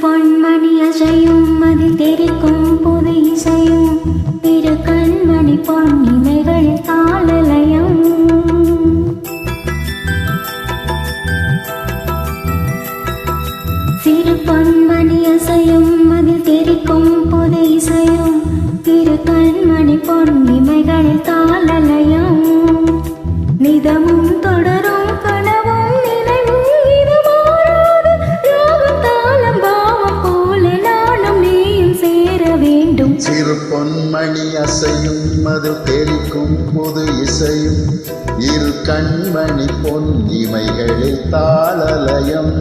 பொன்மணி அசையும் அதில் தெரிக்கும் புது இசையும் இரு கண்மணி பொன்னிமைகளில் தாளலயம். சிறு பொன்மணி அசையும் அதில் தெரிக்கும் புது இசையும் இரு கண்மணி பொன்னிமைகளில் தாளலயம். நிதமும் தொடரும் கனவும் நினைவும் இது மாறாது ராகம் தாளம் பாவம் போல நானும் நீயும் சேர வேண்டும். சிறு பொன்மணி அசையும் அது தெரிக்கும் புது இசையும் இரு கண்மணி பொன் இமைகளில் தாளலயம்.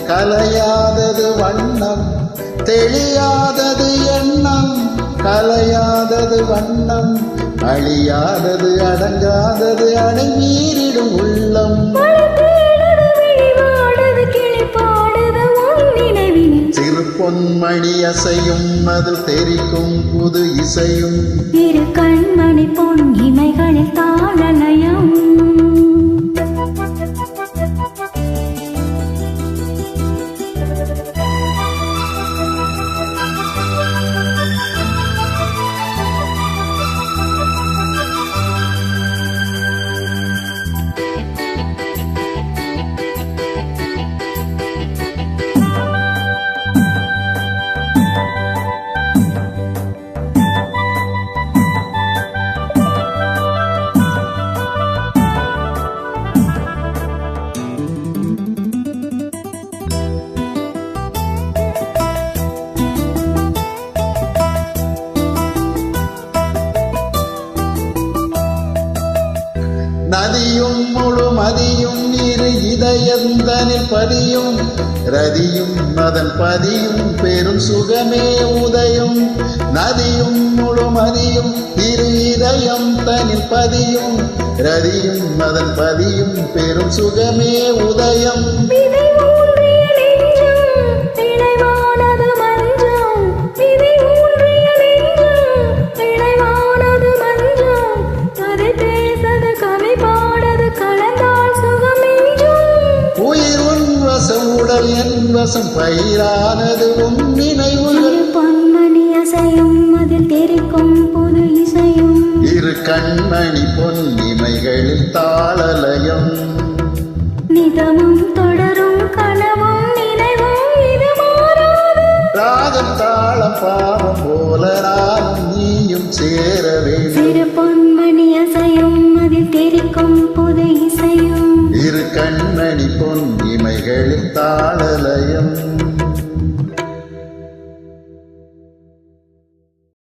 கலையாதது வண்ணம் தெளியாதது எண்ணம் கலையாதது வண்ணம் அழியாதது அடங்காதது அடங்கீரிடும் உள்ளம். சிறு பொன்மணி அசையும் அது தெரிக்கும் புது இசையும் இரு கண்மணி பொன் இமைகளில் தாளலயம். நதியும் முழுமதியும் இரு இதயந்தனில் பதியும் ரதியும் அதன் பதியும் பெரும் சுகமே உதயம். நதியும் முழுமதியும் இரு இதயம் தனில் பதியும் ரதியும் அதன் பதியும் பெரும் சுகமே உதயம். உடல் என் வசம் பயிரானது உன் நினைவுகள். பொன்மணி அசையும் அதில் தெரிக்கும் புது இசையும் இரு கண்மணி பொன் இமைகளில் தாளலயம். நிதமும் தொடரும் கனவும் நினைவும் இது மாறாது ராகம் தாளம் பாவம் போல நானும் நீயும் சேர வேண்டும். சிறு பொன்மணி அசையும் அதில் தெரிக்கும் புது இசையும் இரு கண்மணி பொன் இமைகளில் தாளலயம்.